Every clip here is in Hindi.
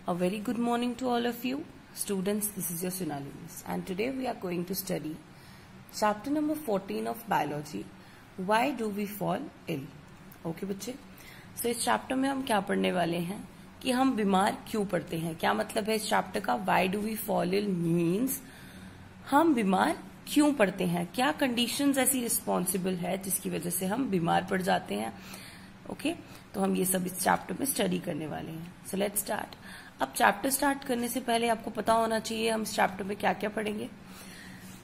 A very good morning to all of you. Students, this is your Sonali Miss, and today we are going to study chapter number 14 of biology. Why do we fall ill? Okay बच्चे, so इस चैप्टर में हम क्या पढ़ने वाले हैं कि हम बीमार क्यों पड़ते हैं. क्या मतलब है इस चैप्टर का? Why do we fall ill means हम बीमार क्यों पड़ते हैं, क्या कंडीशंस ऐसी रिस्पॉन्सिबल है जिसकी वजह से हम बीमार पड़ जाते हैं. ओके तो हम ये सब इस चैप्टर में स्टडी करने वाले हैं. सो लेट्स स्टार्ट. अब चैप्टर स्टार्ट करने से पहले आपको पता होना चाहिए हम इस चैप्टर में क्या क्या पढ़ेंगे.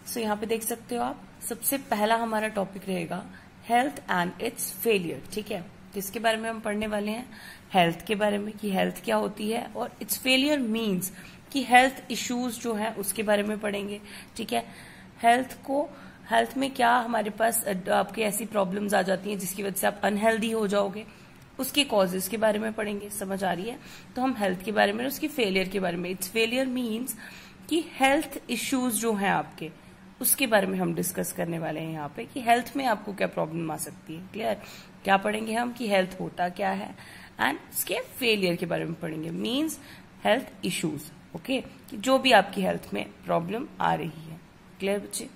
सो यहाँ पे देख सकते हो आप, सबसे पहला हमारा टॉपिक रहेगा हेल्थ एंड इट्स फेलियर. ठीक है, किसके बारे में हम पढ़ने वाले हैं? हेल्थ के बारे में, कि हेल्थ क्या होती है, और इट्स फेलियर मीन्स कि हेल्थ इश्यूज जो है उसके बारे में पढ़ेंगे. ठीक है, हेल्थ में क्या हमारे पास आपके ऐसी प्रॉब्लम्स आ जाती हैं जिसकी वजह से आप अनहेल्दी हो जाओगे, उसके कॉजेज के बारे में पढ़ेंगे. समझ आ रही है? तो हम हेल्थ के बारे में, उसकी फेलियर के बारे में. इट्स फेलियर मीन्स कि हेल्थ इश्यूज जो हैं आपके, उसके बारे में हम डिस्कस करने वाले हैं यहाँ पे कि हेल्थ में आपको क्या प्रॉब्लम आ सकती है. क्लियर? क्या पढ़ेंगे हम कि हेल्थ होता क्या है एंड इसके फेलियर के बारे में पढ़ेंगे. Means health issues. ओके, कि जो भी आपकी हेल्थ में प्रॉब्लम आ रही है. क्लियर बच्चे?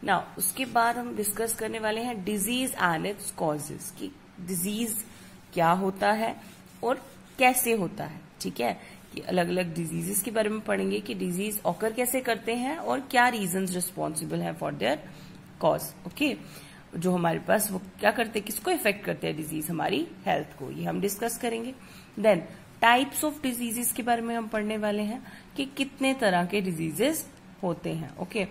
नाउ उसके बाद हम डिस्कस करने वाले हैं डिजीज एंड इट्स कॉजेज, कि डिजीज क्या होता है और कैसे होता है. ठीक है, कि अलग अलग डिजीजेस के बारे में पढ़ेंगे कि डिजीज ऑकर कैसे करते हैं और क्या रीजंस रिस्पॉन्सिबल हैं फॉर देयर कॉज. ओके, जो हमारे पास वो क्या करते हैं, किसको इफेक्ट करते हैं डिजीज, हमारी हेल्थ को, ये हम डिस्कस करेंगे. देन टाइप्स ऑफ डिजीजेस के बारे में हम पढ़ने वाले हैं कि कितने तरह के डिजीजेस होते हैं. ओके,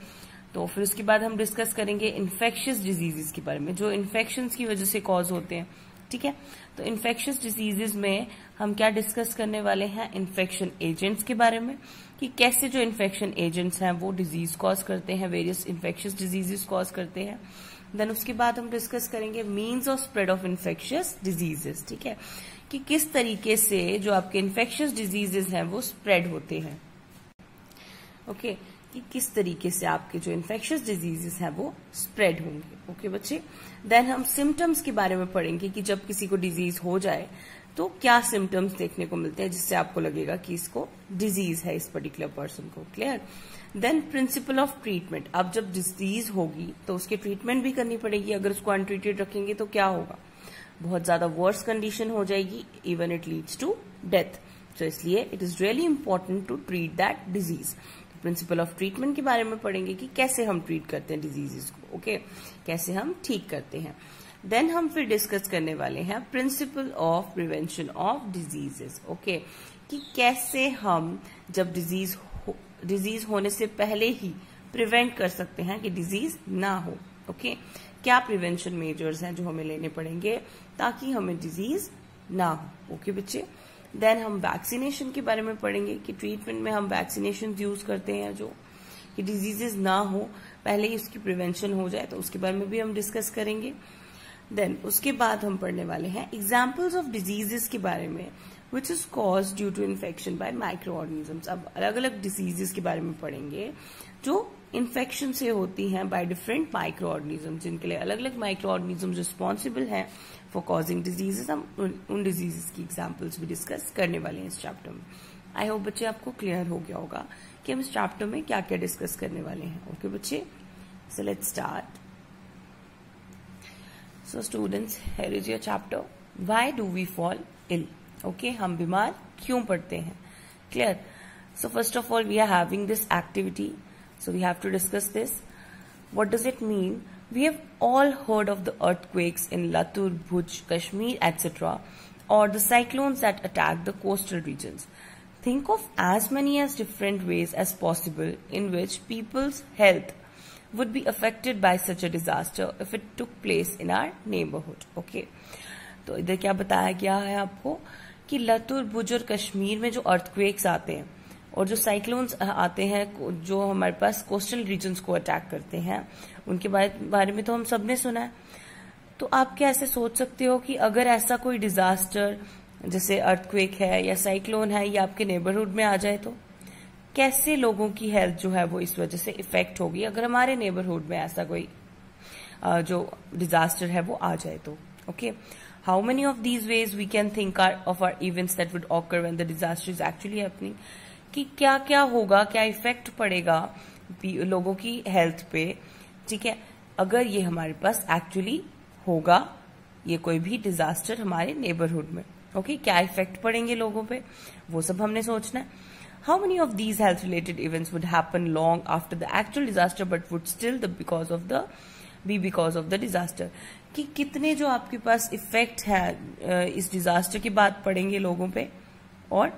तो फिर उसके बाद हम डिस्कस करेंगे इन्फेक्शियस डिजीजेस के बारे में, जो इन्फेक्शंस की वजह से कॉज होते हैं. ठीक है, तो इन्फेक्शियस डिजीजेस में हम क्या डिस्कस करने वाले हैं? इन्फेक्शन एजेंट्स के बारे में, कि कैसे जो इन्फेक्शन एजेंट्स हैं वो डिजीज कॉज करते हैं, वेरियस इन्फेक्शियस डिजीजेस कॉज करते हैं. देन उसके बाद हम डिस्कस करेंगे means of spread of infectious diseases. ठीक है, कि किस तरीके से जो आपके इन्फेक्शियस डिजीजेस हैं वो स्प्रेड होते हैं. ओके, कि किस तरीके से आपके जो इन्फेक्शियस डिजीजेस हैं वो स्प्रेड होंगे. ओके बच्चे, देन हम सिम्टम्स के बारे में पढ़ेंगे कि जब किसी को डिजीज हो जाए तो क्या सिम्टम्स देखने को मिलते हैं जिससे आपको लगेगा कि इसको डिजीज है, इस पर्टिकुलर पर्सन को. Clear? Then principle of treatment. अब जब डिजीज होगी तो उसकी ट्रीटमेंट भी करनी पड़ेगी. अगर उसको अनट्रीटेड रखेंगे तो क्या होगा? बहुत ज्यादा वर्स कंडीशन हो जाएगी, even it leads to death. तो इसलिए it is really important to treat that disease. Principle of treatment के बारे में पढ़ेंगे कि कैसे हम ट्रीट करते हैं डिजीजेस को. ओके, कैसे हम ठीक करते हैं. देन हम फिर डिस्कस करने वाले हैं principle of prevention of diseases. Okay, कि कैसे हम जब डिजीज होने से पहले ही प्रिवेंट कर सकते हैं कि डिजीज ना हो. ओके, क्या प्रिवेंशन मेजर्स हैं जो हमें लेने पड़ेंगे ताकि हमें डिजीज ना हो. ओके बच्चे, देन हम वैक्सीनेशन के बारे में पढ़ेंगे कि ट्रीटमेंट में हम वैक्सीनेशन यूज करते हैं जो कि डिजीजेस ना हो, पहले ही उसकी प्रिवेंशन हो जाए, तो उसके बारे में भी हम डिस्कस करेंगे. देन उसके बाद हम पढ़ने वाले हैं एग्जाम्पल्स ऑफ डिजीजेस के बारे में which is cause due to infection by microorganisms. अब अलग अलग डिजीजेस के बारे में पढ़ेंगे जो इन्फेक्शन से होती हैं बाय डिफरेंट माइक्रो ऑर्गेनिजम्स, जिनके लिए अलग अलग माइक्रो ऑर्गेनिजम्स रिस्पॉन्सिबल हैं फॉर कॉजिंग डिजीजेस. हम उन डिजीजेस की एग्जाम्पल्स भी डिस्कस करने वाले हैं इस चैप्टर में. आई होप बच्चे आपको क्लियर हो गया होगा कि हम इस चैप्टर में क्या क्या डिस्कस करने वाले हैं. ओके बच्चे, so let's start. So students, here is your chapter why do we fall ill. Okay, हम बीमार क्यों पड़ते हैं. Clear? So first of all we are having this activity, so we have to discuss this. What does it mean? We have all heard of the earthquakes in Latur, Bhuj, Kashmir, etc. or the cyclones that attack the coastal regions. Think of as many as different ways as possible in which people's health would be affected by such a disaster if it took place in our neighborhood. Okay. तो इधर क्या बताया गया है आपको कि लतुर, भुज और कश्मीर में जो अर्थक्वेक्स आते हैं और जो साइक्लोन्स आते हैं जो हमारे पास कोस्टल रीजन्स को अटैक करते हैं, उनके बारे में तो हम सबने सुना है. तो आप क्या ऐसे सोच सकते हो कि अगर ऐसा कोई डिजास्टर जैसे अर्थक्वेक है या साइक्लोन है ये आपके नेबरहुड में आ जाए तो कैसे लोगों की हेल्थ जो है वो इस वजह से इफेक्ट होगी अगर हमारे नेबरहुड में ऐसा कोई जो डिजास्टर है वो आ जाए तो. Okay, How many of these ways we can think of our events that would occur when the disaster is actually happening? कि क्या क्या होगा, क्या इफेक्ट पड़ेगा लोगों की हेल्थ पे, ठीक है, अगर ये हमारे पास एक्चुअली होगा, ये कोई भी डिजास्टर हमारे नेबरहुड में. ओके, क्या इफेक्ट पड़ेंगे लोगों पे, वो सब हमने सोचना है. How many of these health related events would happen long after the actual disaster but would still be because of the disaster? कि कितने जो आपके पास इफेक्ट है इस डिजास्टर के बाद पड़ेंगे लोगों पे, और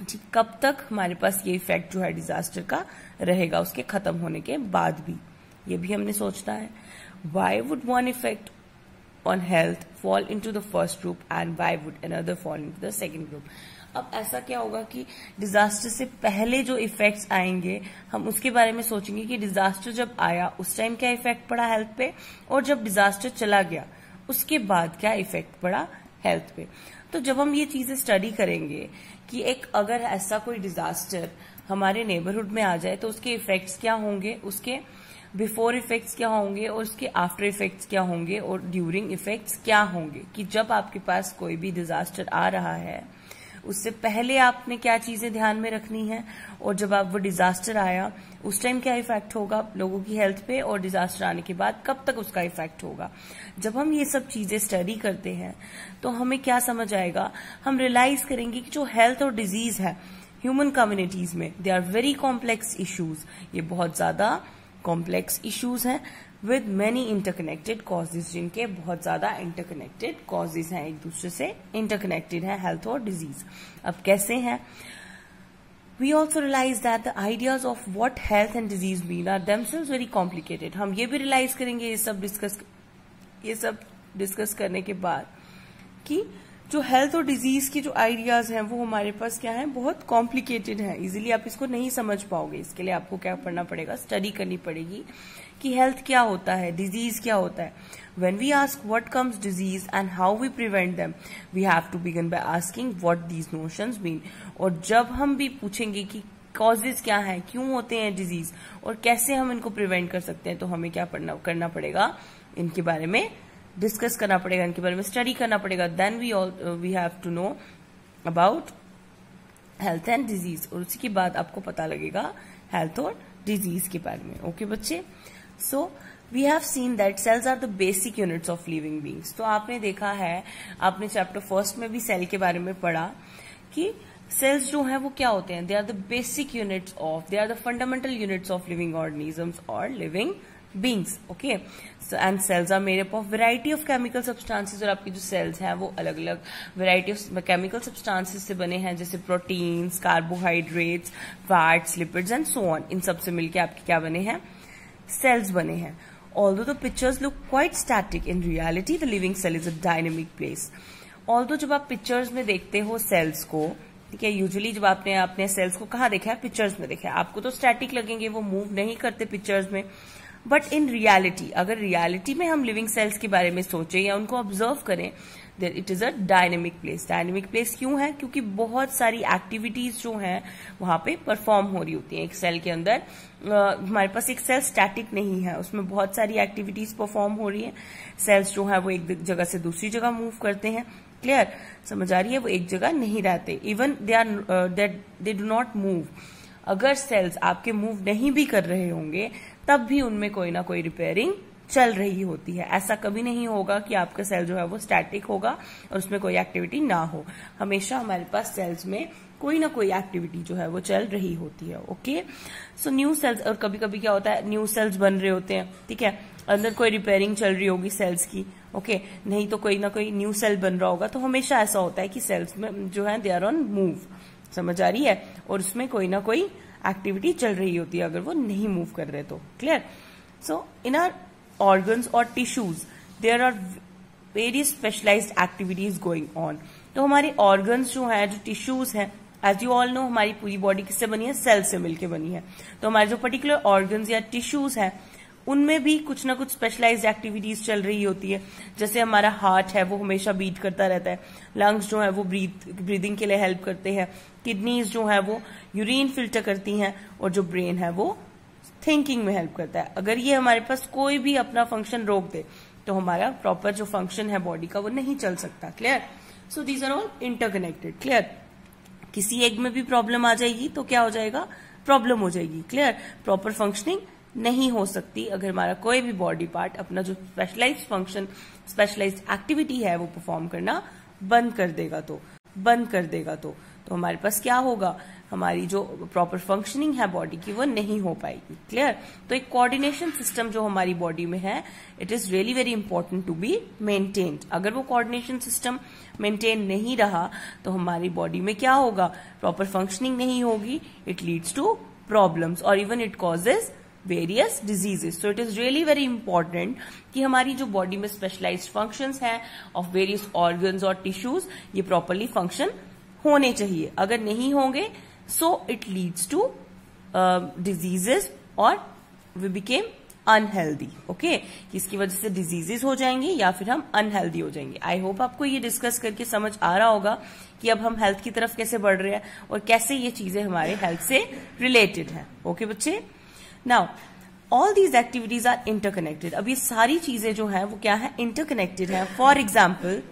ठीक कब तक हमारे पास ये इफेक्ट जो है डिजास्टर का रहेगा उसके खत्म होने के बाद भी, ये भी हमने सोचना है. Why would one effect on health fall into the first group and why would another fall into the second group? अब ऐसा क्या होगा कि डिजास्टर से पहले जो इफेक्ट्स आएंगे हम उसके बारे में सोचेंगे कि डिजास्टर जब आया उस टाइम क्या इफेक्ट पड़ा हेल्थ पे, और जब डिजास्टर चला गया उसके बाद क्या इफेक्ट पड़ा हेल्थ पे. तो जब हम ये चीजें स्टडी करेंगे कि एक अगर ऐसा कोई डिजास्टर हमारे नेबरहुड में आ जाए तो उसके इफेक्ट्स क्या होंगे, उसके बिफोर इफेक्ट्स क्या होंगे और उसके आफ्टर इफेक्ट्स क्या होंगे और ड्यूरिंग इफेक्ट्स क्या होंगे, कि जब आपके पास कोई भी डिजास्टर आ रहा है उससे पहले आपने क्या चीजें ध्यान में रखनी है, और जब आप वो डिजास्टर आया उस टाइम क्या इफेक्ट होगा लोगों की हेल्थ पे, और डिजास्टर आने के बाद कब तक उसका इफेक्ट होगा. जब हम ये सब चीजें स्टडी करते हैं तो हमें क्या समझ आएगा, हम रियलाइज करेंगे कि जो हेल्थ और डिजीज है ह्यूमन कम्युनिटीज में they are very complex issues, ये बहुत ज्यादा कॉम्प्लेक्स इश्यूज हैं विद मेनी इंटरकनेक्टेड कॉजेज, जिनके बहुत ज्यादा इंटरकनेक्टेड कॉजेज हैं, एक दूसरे से इंटरकनेक्टेड है हेल्थ और डिजीज. अब कैसे हैं? We also realize that the ideas of what health and disease mean are themselves very complicated. हम ये भी रियलाइज करेंगे ये सब डिस्कस करने के बाद कि जो हेल्थ और डिजीज की जो आइडियाज हैं वो हमारे पास क्या है, बहुत कॉम्प्लिकेटेड है, इजीली आप इसको नहीं समझ पाओगे. इसके लिए आपको क्या पढ़ना पड़ेगा, स्टडी करनी पड़ेगी कि हेल्थ क्या होता है, डिजीज क्या होता है. When we ask what comes disease and how we prevent them, we have to begin by asking what these notions mean. और जब हम भी पूछेंगे कि कॉजेज क्या है, क्यों होते हैं डिजीज और कैसे हम इनको प्रिवेंट कर सकते हैं, तो हमें क्या करना पड़ेगा, इनके बारे में डिस्कस करना पड़ेगा, इनके बारे में स्टडी करना पड़ेगा. Then we have to know about health and disease, और उसी के बाद आपको पता लगेगा हेल्थ और डिजीज के बारे में. ओके बच्चे, so we have seen that cells are the basic units of living beings. तो आपने देखा है, आपने चैप्टर फर्स्ट में भी सेल के बारे में पढ़ा कि सेल्स जो हैं वो क्या होते हैं, they are the basic units of, they are the fundamental units of living organisms और living beings. Okay, and cells are made up of variety of chemical substances, और आपकी जो सेल्स हैं वो अलग अलग वेराइटी ऑफ केमिकल सब्सटेंसेस से बने हैं, जैसे proteins, carbohydrates, fats, lipids and so on. इन सबसे मिलकर आपके क्या बने हैं, सेल्स बने हैं. Although the pictures look quite static, in reality the living cell is a dynamic place. Although जब आप पिक्चर्स में देखते हो सेल्स को, ठीक है, यूजुअली जब आपने अपने सेल्स को कहाँ देखा है, पिक्चर्स में देखा है, आपको तो स्टैटिक लगेंगे, वो मूव नहीं करते पिक्चर्स में. बट इन रियलिटी, अगर रियलिटी में हम लिविंग सेल्स के बारे में सोचें या उनको ऑब्जर्व करें, it is a dynamic place. Dynamic place क्यों है, क्योंकि बहुत सारी एक्टिविटीज जो हैं वहां पे परफॉर्म हो रही होती हैं. एक सेल के अंदर हमारे पास एक सेल स्टैटिक नहीं है, उसमें बहुत सारी एक्टिविटीज परफॉर्म हो रही है. सेल्स जो है वो एक जगह से दूसरी जगह मूव करते हैं. क्लियर, समझ आ रही है, वो एक जगह नहीं रहते. Even they do not move. अगर सेल्स आपके मूव नहीं भी कर रहे होंगे तब भी उनमें कोई ना कोई रिपेयरिंग चल रही होती है. ऐसा कभी नहीं होगा कि आपका सेल जो है वो स्टैटिक होगा और उसमें कोई एक्टिविटी ना हो. हमेशा हमारे पास सेल्स में कोई ना कोई एक्टिविटी जो है वो चल रही होती है. ओके, सो न्यू सेल्स, और कभी कभी क्या होता है, न्यू सेल्स बन रहे होते हैं, ठीक है, अंदर कोई रिपेयरिंग चल रही होगी सेल्स की. ओके, नहीं तो कोई ना कोई न्यू सेल बन रहा होगा. तो हमेशा ऐसा होता है कि सेल्स में जो है दे आर ऑन मूव, समझ आ रही है, और उसमें कोई ना कोई एक्टिविटी चल रही होती है अगर वो नहीं मूव कर रहे तो. Clear, so in are organs or tissues there are various specialized activities going on. तो हमारे organs जो है, जो tissues हैं, as you all know हमारी पूरी बॉडी किससे बनी है, सेल से मिलके बनी है. तो हमारे जो पर्टिकुलर organs या tissues हैं उनमें भी कुछ ना कुछ स्पेशलाइज्ड एक्टिविटीज चल रही होती है. जैसे हमारा हार्ट है वो हमेशा बीट करता रहता है, लंग्स जो है वो ब्रीदिंग के लिए हेल्प करते हैं, किडनीज जो है वो यूरिन फिल्टर करती हैं, और जो ब्रेन है वो थिंकिंग में हेल्प करता है. अगर ये हमारे पास कोई भी अपना फंक्शन रोक दे तो हमारा प्रॉपर जो फंक्शन है बॉडी का वो नहीं चल सकता। Clear? So these are all interconnected. Clear? किसी एग में भी प्रॉब्लम आ जाएगी तो क्या हो जाएगा, प्रॉब्लम हो जाएगी। क्लियर? प्रॉपर फंक्शनिंग नहीं हो सकती अगर हमारा कोई भी बॉडी पार्ट अपना जो स्पेशलाइज्ड फंक्शन, स्पेशलाइज्ड एक्टिविटी है वो परफॉर्म करना बंद कर देगा तो हमारे पास क्या होगा, हमारी जो प्रॉपर फंक्शनिंग है बॉडी की वो नहीं हो पाएगी। क्लियर? तो एक कोऑर्डिनेशन सिस्टम जो हमारी बॉडी में है, it is really very important to be maintained. अगर वो कोऑर्डिनेशन सिस्टम मेंटेन नहीं रहा तो हमारी बॉडी में क्या होगा, प्रॉपर फंक्शनिंग नहीं होगी, इट लीड्स टू प्रॉब्लम्स और even it causes various diseases. So it is really very important कि हमारी जो बॉडी में स्पेशलाइज्ड फंक्शंस हैं ऑफ वेरियस ऑर्गन्स और टिश्यूज, ये प्रॉपरली फंक्शन होने चाहिए। अगर नहीं होंगे so it leads to diseases और वी बिकेम अनहेल्दी। ओके, इसकी वजह से डिजीजेस हो जाएंगे या फिर हम अनहेल्दी हो जाएंगे। आई होप आपको ये डिस्कस करके समझ आ रहा होगा कि अब हम हेल्थ की तरफ कैसे बढ़ रहे हैं और कैसे ये चीजें हमारे हेल्थ से रिलेटेड हैं। ओके बच्चे, now all these activities are interconnected. अब ये सारी चीजें जो है वो क्या है, इंटरकनेक्टेड है। फॉर एग्जाम्पल,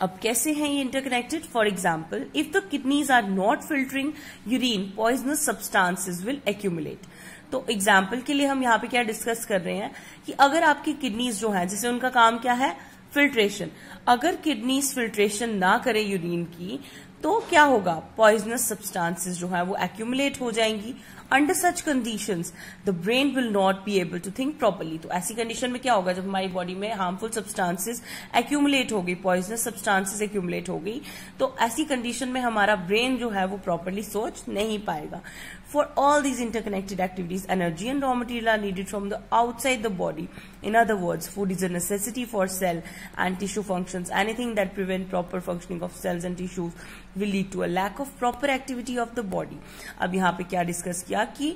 अब कैसे हैं ये interconnected? For example, if the kidneys are not filtering urine, poisonous substances will accumulate. तो एग्जाम्पल के लिए हम यहाँ पे क्या डिस्कस कर रहे हैं कि अगर आपकी किडनीज जो है, जैसे उनका काम क्या है, फिल्ट्रेशन, अगर किडनीज फिल्ट्रेशन ना करे यूरिन की तो क्या होगा, पॉइजनस सब्सटेंसेस जो है वो एक्यूमुलेट हो जाएंगी। Under such conditions the brain will not be able to think properly. तो ऐसी कंडीशन में क्या होगा, जब हमारी बॉडी में हार्मफुल सब्सटेंसेस एक्यूमुलेट हो गई, पॉइजनस सब्सटेंसेस एक्यूमुलेट हो गई, तो ऐसी कंडीशन में हमारा ब्रेन जो है वो प्रॉपरली सोच नहीं पाएगा। For all these interconnected activities, energy and raw material are needed from the outside the body. In other words, food is a necessity for cell and tissue functions. Anything that prevents proper functioning of cells and tissues will lead to a lack of proper activity of the body. अब यहाँ पे क्या डिस्कस किया कि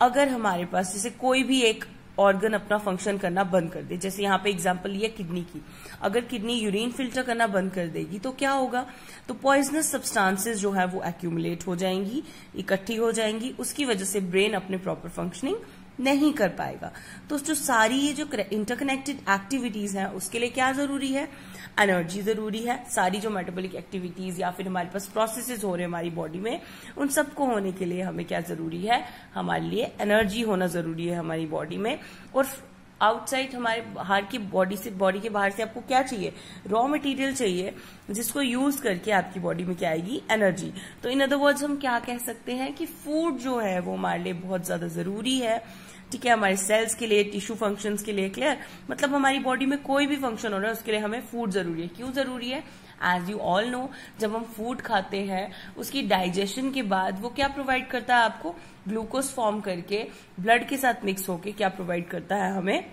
अगर हमारे पास जैसे कोई भी एक ऑर्गन अपना फंक्शन करना बंद कर दे, जैसे यहाँ पे एग्जांपल लिया किडनी की, अगर किडनी यूरिन फिल्टर करना बंद कर देगी तो क्या होगा, तो पॉइजनस सब्सटेंसेस जो है वो एक्यूमुलेट हो जाएंगी, इकट्ठी हो जाएंगी, उसकी वजह से ब्रेन अपने प्रॉपर फंक्शनिंग नहीं कर पाएगा। तो जो सारी ये जो इंटरकनेक्टेड एक्टिविटीज हैं उसके लिए क्या जरूरी है, एनर्जी जरूरी है। सारी जो मेटाबॉलिक एक्टिविटीज या फिर हमारे पास प्रोसेसेस हो रहे हैं हमारी बॉडी में, उन सबको होने के लिए हमें क्या जरूरी है, हमारे लिए एनर्जी होना जरूरी है हमारी बॉडी में। और आउटसाइड हमारे बाहर की बॉडी के बाहर से आपको क्या चाहिए, रॉ मटेरियल चाहिए, जिसको यूज करके आपकी बॉडी में क्या आएगी, एनर्जी। तो इन अदर वर्ड्स हम क्या कह सकते हैं कि फूड जो है वो हमारे लिए बहुत ज्यादा जरूरी है। ठीक है, हमारे सेल्स के लिए, टिश्यू फंक्शंस के लिए। क्लियर? मतलब हमारी बॉडी में कोई भी फंक्शन हो रहा है उसके लिए हमें फूड जरूरी है। क्यों जरूरी है? एज यू ऑल नो, जब हम फूड खाते हैं उसकी डाइजेशन के बाद वो क्या प्रोवाइड करता है आपको, ग्लूकोज फॉर्म करके ब्लड के साथ मिक्स होके क्या प्रोवाइड करता है, हमें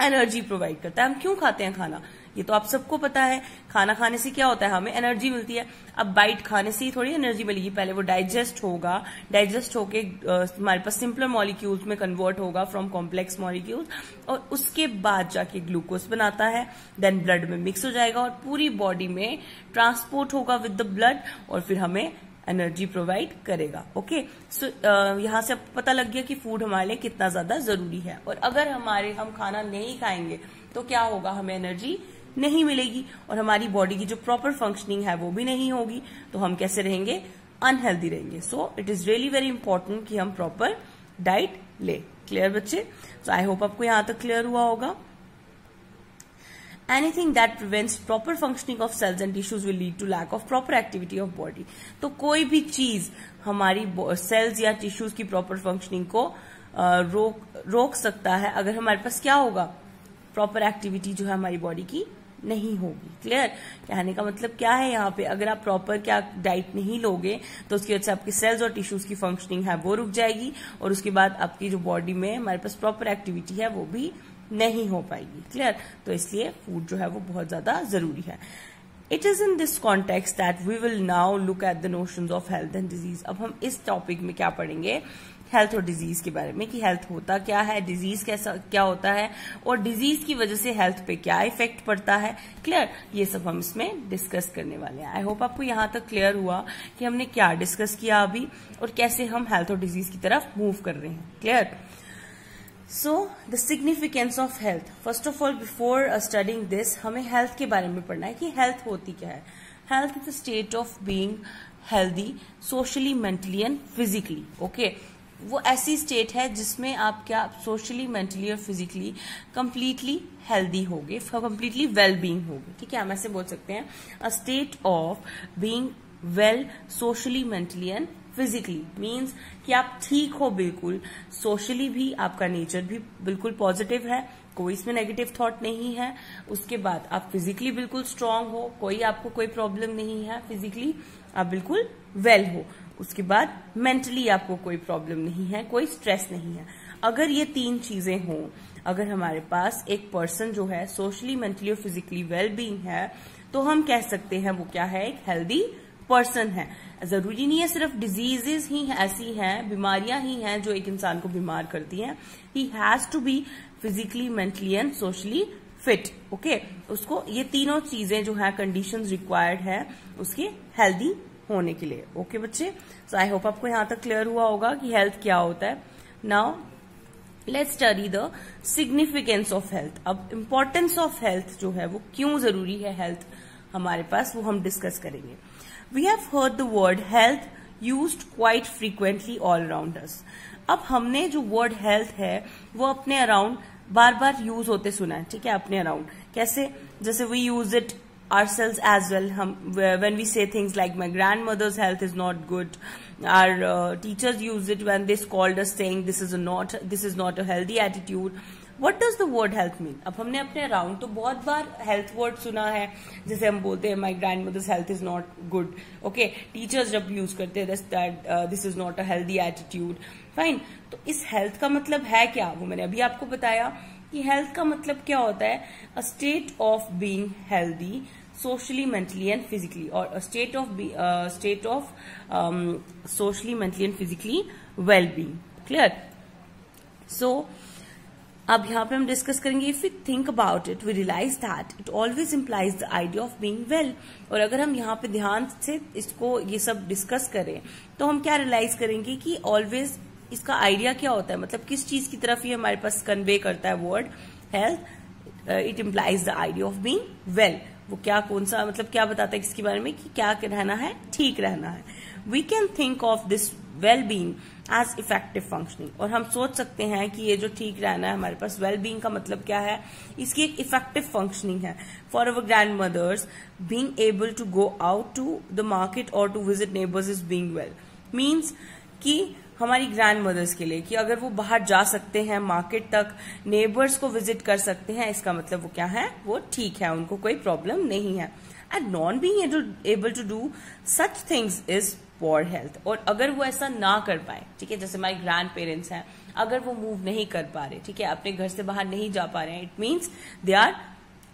एनर्जी प्रोवाइड करता है। हम क्यों खाते हैं खाना, ये तो आप सबको पता है। खाना खाने से क्या होता है, हमें एनर्जी मिलती है। अब बाइट खाने से ही थोड़ी एनर्जी मिलेगी, पहले वो डाइजेस्ट होगा, डाइजेस्ट होके हमारे पास सिंपलर मॉलिक्यूल्स में कन्वर्ट होगा फ्रॉम कॉम्प्लेक्स मॉलिक्यूल्स, और उसके बाद जाके ग्लूकोज बनाता है, देन ब्लड में मिक्स हो जाएगा और पूरी बॉडी में ट्रांसपोर्ट होगा विद द ब्लड और फिर हमें एनर्जी प्रोवाइड करेगा। ओके, सो यहां से आपको पता लग गया कि फूड हमारे लिए कितना ज्यादा जरूरी है। और अगर हम खाना नहीं खाएंगे तो क्या होगा, हमें एनर्जी नहीं मिलेगी और हमारी बॉडी की जो प्रॉपर फंक्शनिंग है वो भी नहीं होगी, तो हम कैसे रहेंगे, अनहेल्दी रहेंगे। सो it is really very important कि हम प्रॉपर डाइट ले। क्लियर बच्चे? सो आई होप आपको यहां तक क्लियर हुआ होगा। Anything that prevents proper functioning of cells and tissues will lead to lack of proper activity of body. तो कोई भी चीज हमारी सेल्स या टिश्यूज की प्रॉपर फंक्शनिंग को रोक सकता है अगर हमारे पास क्या होगा, प्रॉपर एक्टिविटी जो है हमारी बॉडी की नहीं होगी। क्लियर? कहने का मतलब क्या है यहाँ पे, अगर आप प्रॉपर क्या डाइट नहीं लोगे तो उसकी वजह से आपके सेल्स और टिश्यूज की फंक्शनिंग है वो रुक जाएगी और उसके बाद आपकी जो बॉडी में हमारे पास प्रॉपर एक्टिविटी है वो भी नहीं हो पाएगी। क्लियर? तो इसलिए फूड जो है वो बहुत ज्यादा जरूरी है। It is in this context that we will now look at the notions of health and disease. अब हम इस टॉपिक में क्या पढ़ेंगे, हेल्थ और डिजीज के बारे में, कि हेल्थ होता क्या है, डिजीज क्या होता है और डिजीज की वजह से हेल्थ पे क्या इफेक्ट पड़ता है। क्लियर? ये सब हम इसमें डिस्कस करने वाले हैं। आई होप आपको यहां तक क्लियर हुआ कि हमने क्या डिस्कस किया अभी और कैसे हम हेल्थ और डिजीज की तरफ मूव कर रहे हैं। Clear? So the significance of health, first of all before studying this हमें हेल्थ के बारे में पढ़ना है कि हेल्थ होती क्या है. Health is the state of being healthy socially, mentally and physically. Okay, वो ऐसी स्टेट है जिसमें आप क्या सोशली, मेंटली और फिजिकली कंप्लीटली हेल्दी होगे, कंप्लीटली वेल बीइंग होगे. ठीक है, हम ऐसे बोल सकते हैं अ state of being well socially, mentally and physically means कि आप ठीक हो बिल्कुल, सोशली भी आपका नेचर भी बिल्कुल पॉजिटिव है, कोई इसमें नेगेटिव थॉट नहीं है. उसके बाद आप फिजिकली बिल्कुल स्ट्रांग हो, कोई आपको कोई प्रॉब्लम नहीं है, फिजिकली आप बिल्कुल वेल हो. उसके बाद मेंटली आपको कोई प्रॉब्लम नहीं है, कोई स्ट्रेस नहीं है. अगर ये तीन चीजें हों, अगर हमारे पास एक पर्सन जो है सोशली, मेंटली और फिजिकली वेल बीइंग है, तो हम कह सकते हैं वो क्या है, एक हेल्दी पर्सन है. जरूरी नहीं है सिर्फ डिजीजेस ही ऐसी हैं, बीमारियां ही हैं जो एक इंसान को बीमार करती हैं. He has to be physically, mentally and socially fit. Okay, उसको ये तीनों चीजें जो है कंडीशंस रिक्वायर्ड है उसके हेल्दी होने के लिए. ओके बच्चे, सो आई होप आपको यहां तक क्लियर हुआ होगा कि हेल्थ क्या होता है. Now let's study the significance of health. अब इम्पोर्टेंस ऑफ हेल्थ जो है वो क्यों जरूरी है हेल्थ हमारे पास, वो हम डिस्कस करेंगे. We have heard the word health used quite frequently all around us. अब हमने जो वर्ड हेल्थ है वो अपने अराउंड बार बार यूज होते सुना है. ठीक है, अपने अराउंड कैसे, जैसे we use it ourselves as well. When we say things like my grandmother's health is not good, our teachers use it when they scold us saying this is not a healthy attitude. What does the word health mean? अब हमने अपने अराउंड तो बहुत बार हेल्थ वर्ड सुना है, जैसे हम बोलते हैं my grandmother's health is not good. Okay, teachers जब यूज करते हैं this is not a healthy attitude. Fine, तो इस हेल्थ का मतलब है क्या, वो मैंने अभी आपको बताया कि हेल्थ का मतलब क्या होता है, a state of being healthy socially, mentally and physically, और a state of socially, mentally and physically well being. Clear? So अब यहाँ पे हम डिस्कस करेंगे, if we think about it we realize that it always implies the idea of being well. और अगर हम यहाँ पे ध्यान से इसको ये सब डिस्कस करें तो हम क्या रियलाइज करेंगे कि ऑलवेज इसका आइडिया क्या होता है, मतलब किस चीज की तरफ ये हमारे पास कन्वे करता है word health. It implies the idea of being well. वो क्या, कौन सा, मतलब क्या बताता है किसके बारे में, कि क्या रहना है, ठीक रहना है. We can think of this well being as effective functioning. और हम सोच सकते हैं कि ये जो ठीक रहना है हमारे पास, वेल बीइंग का मतलब क्या है, इसकी एक इफेक्टिव फंक्शनिंग है. For our grand mothers being able to go out to the market और to visit neighbours is being well. Means कि हमारी ग्रैंड मदर्स के लिए कि अगर वो बाहर जा सकते हैं मार्केट तक, नेबर्स को विजिट कर सकते हैं, इसका मतलब वो क्या है, वो ठीक है, उनको कोई प्रॉब्लम नहीं है. And non being able to do such things is poor health. और अगर वो ऐसा ना कर पाए, ठीक है, जैसे हमारे ग्रैंड पेरेंट्स हैं, अगर वो मूव नहीं कर पा रहे, ठीक है, अपने घर से बाहर नहीं जा पा रहे हैं, it means they are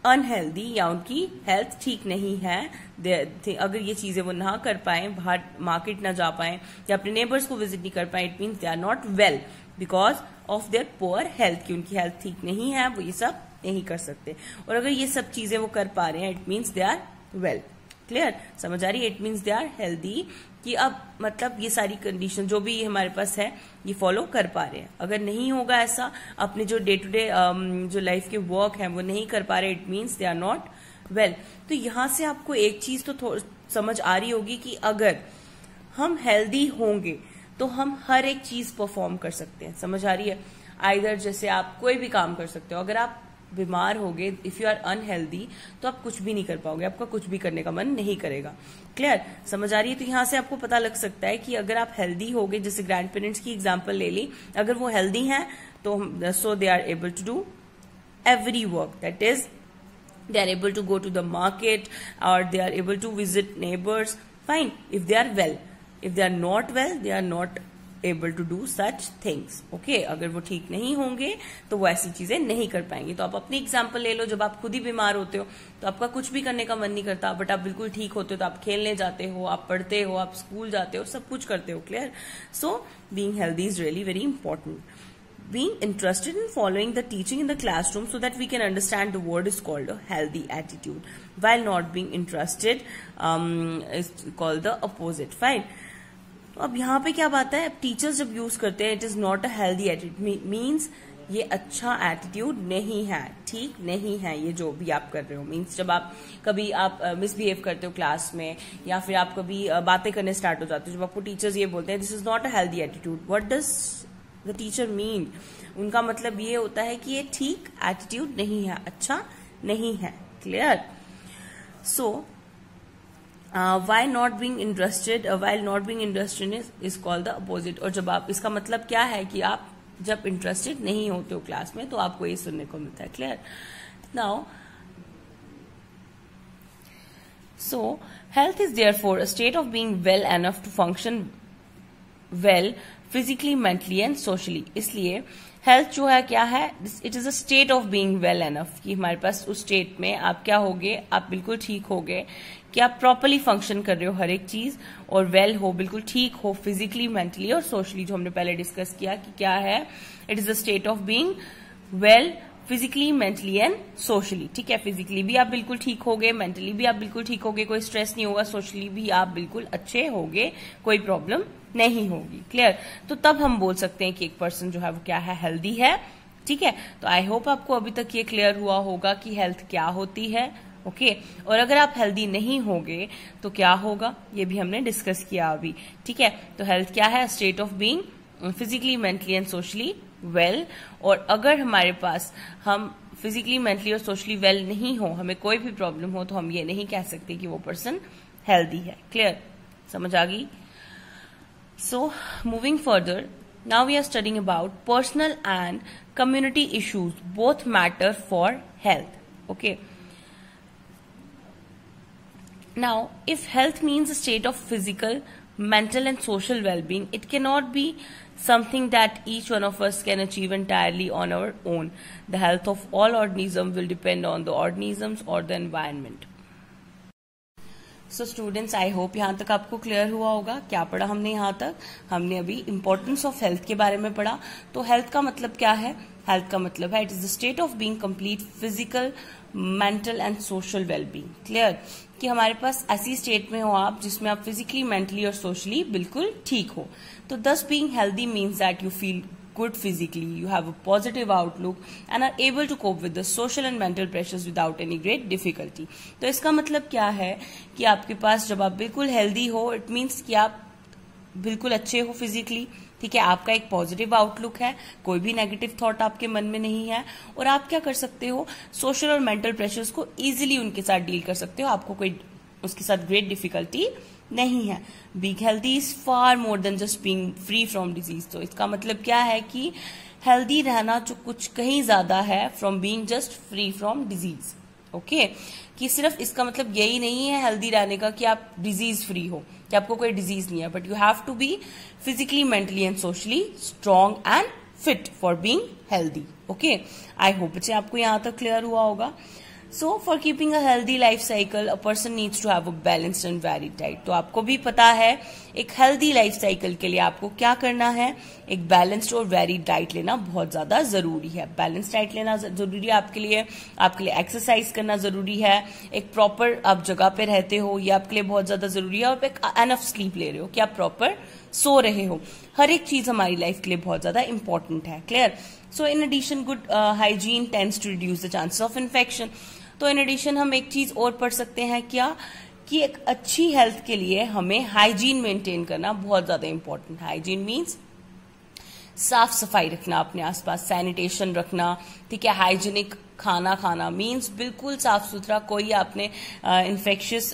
unhealthy, या उनकी हेल्थ ठीक नहीं है. अगर ये चीजें वो ना कर पाए, बाहर मार्केट ना जा पाए या अपने नेबर्स को विजिट नहीं कर पाए, it means they are not well because of their poor health, कि उनकी हेल्थ ठीक नहीं है, वो ये सब नहीं कर सकते. और अगर ये सब चीजें वो कर पा रहे हैं, it means they are well. Clear, समझ आ रही है? It means they are healthy, कि अब मतलब ये सारी कंडीशन जो भी हमारे पास है ये फॉलो कर पा रहे हैं. अगर नहीं होगा ऐसा, अपने जो डे टू डे जो लाइफ के वर्क है वो नहीं कर पा रहे, it means they are not well. तो यहां से आपको एक चीज तो समझ आ रही होगी कि अगर हम हेल्दी होंगे तो हम हर एक चीज परफॉर्म कर सकते हैं. समझ आ रही है? आइदर जैसे आप कोई भी काम कर सकते हो, अगर आप बीमार होगे, इफ यू आर अनहेल्दी, तो आप कुछ भी नहीं कर पाओगे, आपका कुछ भी करने का मन नहीं करेगा. क्लियर, समझ आ रही है? तो यहां से आपको पता लग सकता है कि अगर आप हेल्दी होगे, जैसे ग्रैंड पेरेंट्स की एग्जांपल ले ली, अगर वो हेल्दी हैं तो so they are able to do every work, that is they are able to go to the market or they are able to visit neighbors. Fine, if they are well. If they are not well, they are not able to do such things. Okay, अगर वो ठीक नहीं होंगे तो वो ऐसी चीजें नहीं कर पाएंगे. तो आप अपनी एग्जाम्पल ले लो, जब आप खुद ही बीमार होते हो तो आपका कुछ भी करने का मन नहीं करता, बट आप बिल्कुल ठीक होते हो तो आप खेलने जाते हो, आप पढ़ते हो, आप स्कूल जाते हो, सब कुछ करते हो. Clear? So being healthy is really very important. Being interested in following the teaching in the classroom so that we can understand the word is called a healthy attitude, while not being interested is called the opposite. Fine. अब यहाँ पे क्या बात है, टीचर्स जब यूज करते हैं it is not a healthy attitude, means ये अच्छा एटीट्यूड नहीं है, ठीक नहीं है ये जो भी आप कर रहे हो। मीन्स जब आप कभी आप मिसबिहेव करते हो क्लास में, या फिर आप कभी बातें करने स्टार्ट हो जाते हो, जब आपको टीचर्स ये बोलते हैं this is not a healthy attitude, what does the teacher mean? उनका मतलब ये होता है कि ये ठीक एटीट्यूड नहीं है, अच्छा नहीं है। Clear? So while not being interested is called the opposite। और जब आप, इसका मतलब क्या है कि आप जब इंटरेस्टेड नहीं होते हो क्लास में तो आपको ये सुनने को मिलता है। Clear? Now so health is therefore a state of being well enough to function well physically, mentally and socially। इसलिए हेल्थ जो है क्या है, it is a state of being well enough, कि हमारे पास उस स्टेट में आप क्या होगे, आप बिल्कुल ठीक होगे कि आप प्रॉपरली फंक्शन कर रहे हो हर एक चीज, और वेल हो, बिल्कुल ठीक हो फिजिकली, मेंटली और सोशली, जो हमने पहले डिस्कस किया कि क्या है, it is a state of being well physically, mentally and socially. ठीक है, फिजिकली भी आप बिल्कुल ठीक होगे, मेंटली भी आप बिल्कुल ठीक होगे, कोई स्ट्रेस नहीं होगा, सोशली भी आप बिल्कुल अच्छे होगे, कोई प्रॉब्लम नहीं होगी। क्लियर? तो तब हम बोल सकते हैं कि एक पर्सन जो है वो क्या है, हेल्दी है। ठीक है, तो आई होप आपको अभी तक ये क्लियर हुआ होगा कि हेल्थ क्या होती है। ओके, और अगर आप हेल्दी नहीं होगे तो क्या होगा, ये भी हमने डिस्कस किया अभी। ठीक है, तो हेल्थ क्या है, state of being physically, mentally and socially well. और अगर हमारे पास हम फिजिकली, मेंटली और सोशली वेल नहीं हो, हमें कोई भी प्रॉब्लम हो, तो हम ये नहीं कह सकते कि वो पर्सन हेल्दी है। क्लियर? समझ आ गई? So moving further, now we are studying about personal and community issues, both matter for health. Okay, now if health means a state of physical, mental and social well-being, it cannot be something that each one of us can achieve entirely on our own. The health of all organisms will depend on the organisms or the environment. So students, I hope यहाँ तक आपको क्लियर हुआ होगा। क्या पढ़ा हमने यहाँ तक? हमने अभी इंपॉर्टेंस ऑफ हेल्थ के बारे में पढ़ा। तो हेल्थ का मतलब क्या है? हेल्थ का मतलब है it is the state of being complete physical, mental and social wellbeing. Clear? कि हमारे पास ऐसी स्टेट में हो आप जिसमें आप फिजिकली, मेंटली और सोशली बिल्कुल ठीक हो। तो दस being healthy means that you feel good physically, you have a positive outlook and are able to cope with the social and mental pressures without any great difficulty। तो इसका मतलब क्या है कि आपके पास जब आप बिल्कुल हेल्दी हो, इट मीन्स कि आप बिल्कुल अच्छे हो फिजिकली। ठीक है, आपका एक पॉजिटिव आउटलुक है, कोई भी नेगेटिव थॉट आपके मन में नहीं है, और आप क्या कर सकते हो, सोशल और मेंटल प्रेशर्स को इजीली उनके साथ डील कर सकते हो, आपको कोई उसके साथ ग्रेट डिफिकल्टी नहीं है। Being healthy is far more than just being free from disease. तो इसका मतलब क्या है कि हेल्दी रहना जो कुछ कहीं ज्यादा है from being just free from disease. Okay, कि सिर्फ इसका मतलब यही नहीं है हेल्दी रहने का कि आप डिजीज फ्री हो, कि आपको कोई डिजीज नहीं है, but you have to be physically, mentally and socially strong and fit for being healthy. Okay, I hope बच्चे आपको यहां तक क्लियर हुआ होगा। So for keeping a healthy life cycle, a person needs to have a balanced and varied diet। तो आपको भी पता है एक हेल्दी लाइफ साइकिल के लिए आपको क्या करना है, एक बैलेंस्ड और वेरीड डाइट लेना बहुत ज्यादा जरूरी है। बैलेंस्ड डाइट लेना जरूरी है आपके लिए एक्सरसाइज करना जरूरी है, एक प्रॉपर आप जगह पे रहते हो ये आपके लिए बहुत ज्यादा जरूरी है, और एक एनफ स्लीप ले रहे हो कि आप प्रॉपर सो रहे हो। हर एक चीज हमारी लाइफ के लिए बहुत ज्यादा इंपॉर्टेंट है। Clear? So in addition good hygiene tends to reduce the chances of infection. तो इन एडिशन हम एक चीज और पढ़ सकते हैं क्या, कि एक अच्छी हेल्थ के लिए हमें हाइजीन मेंटेन करना बहुत ज्यादा इंपॉर्टेंट है। हाइजीन मीन्स साफ सफाई रखना, अपने आसपास सैनिटेशन रखना। ठीक है, हाइजीनिक खाना खाना मीन्स बिल्कुल साफ सुथरा, कोई आपने इन्फेक्शियस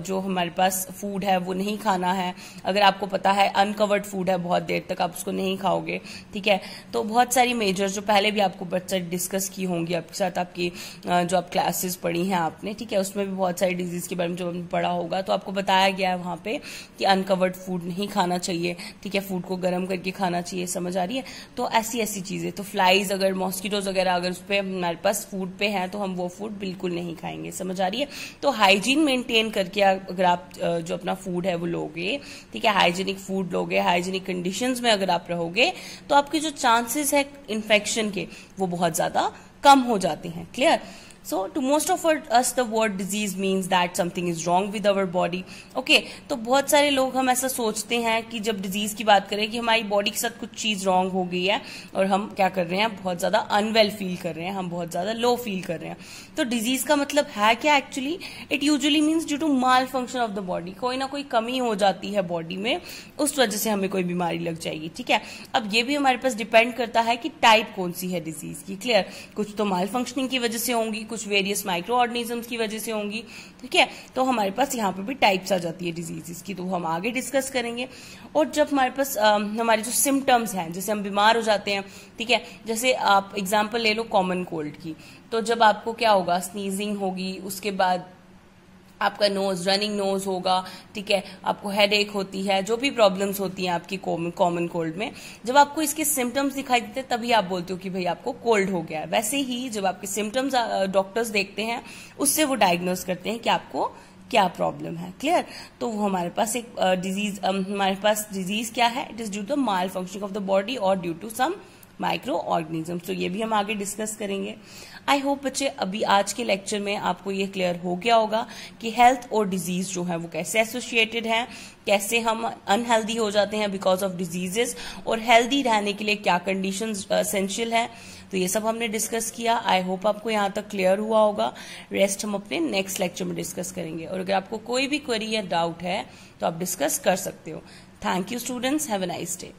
जो हमारे पास फूड है वो नहीं खाना है। अगर आपको पता है अनकवर्ड फूड है बहुत देर तक आप उसको नहीं खाओगे। ठीक है, तो बहुत सारी मेजर जो पहले भी आपको बच्चा डिस्कस की होंगी आपके साथ, आपकी जो आप क्लासेस पढ़ी हैं आपने, ठीक है, उसमें भी बहुत सारी डिजीज के बारे में जो आपने पढ़ा होगा, तो आपको बताया गया है वहां पे कि अनकवर्ड फूड नहीं खाना चाहिए। ठीक है, फूड को गर्म करके खाना चाहिए। समझ आ रही है? तो ऐसी ऐसी चीजें, तो फ्लाइज अगर मॉस्किटोज वगैरह अगर उस पर हमारे पास फूड पे हैं तो हम वो फूड बिल्कुल नहीं खाएंगे। समझ आ रही है? तो हाइजीन मेंटेन करके अगर आप जो अपना फूड है वो लोगे, ठीक है, हाइजीनिक फूड लोगे, हाइजीनिक कंडीशंस में अगर आप रहोगे, तो आपके जो चांसेस है इन्फेक्शन के वो बहुत ज्यादा कम हो जाते हैं। Clear? So to most of us the word disease means that something is wrong with our body. Okay, तो बहुत सारे लोग हम ऐसा सोचते हैं कि जब डिजीज की बात करें कि हमारी बॉडी के साथ कुछ चीज रॉन्ग हो गई है और हम क्या कर रहे हैं, बहुत ज्यादा अनवेल फील कर रहे हैं, हम बहुत ज्यादा लो फील कर रहे हैं। तो डिजीज का मतलब है क्या actually? It usually means due to malfunction of the body, कोई ना कोई कमी हो जाती है बॉडी में, उस वजह से हमें कोई बीमारी लग जाएगी। ठीक है, अब ये भी हमारे पास डिपेंड करता है कि टाइप कौन सी है डिजीज की। क्लियर, कुछ तो माल फंक्शनिंग की वजह से होंगी, कुछ वेरियस माइक्रो ऑर्गेनिजम्स की वजह से होंगी। ठीक है, तो हमारे पास यहाँ पे भी टाइप्स आ जाती है डिजीजेस की, तो हम आगे डिस्कस करेंगे। और जब हमारे पास हमारे जो सिम्टम्स हैं, जैसे हम बीमार हो जाते हैं, ठीक है, जैसे आप एग्जांपल ले लो कॉमन कोल्ड की, तो जब आपको क्या होगा, स्नीजिंग होगी, उसके बाद आपका नोज, रनिंग नोज होगा, ठीक है, आपको हेडेक होती है, जो भी प्रॉब्लम्स होती हैं आपकी कॉमन कोल्ड में, जब आपको इसके सिम्टम्स दिखाई देते हैं तभी आप बोलते हो कि भाई आपको कोल्ड हो गया है। वैसे ही जब आपके सिम्टम्स डॉक्टर्स देखते हैं, उससे वो डायग्नोज करते हैं कि आपको क्या प्रॉब्लम है। क्लियर, तो वो हमारे पास एक डिजीज, हमारे पास डिजीज क्या है, it is due to malfunctioning of the body और due to some microorganism. तो ये भी हम आगे डिस्कस करेंगे। आई होप बच्चे अभी आज के लेक्चर में आपको ये क्लियर हो गया होगा कि हेल्थ और डिजीज जो है वो कैसे एसोसिएटेड है, कैसे हम अनहेल्दी हो जाते हैं बिकॉज ऑफ डिजीजेस, और हेल्दी रहने के लिए क्या कंडीशंस एसेंशियल है। तो ये सब हमने डिस्कस किया। आई होप आपको यहाँ तक क्लियर हुआ होगा। रेस्ट हम अपने नेक्स्ट लेक्चर में डिस्कस करेंगे, और अगर आपको कोई भी क्वेरी या डाउट है तो आप डिस्कस कर सकते हो। Thank you students, have a nice day.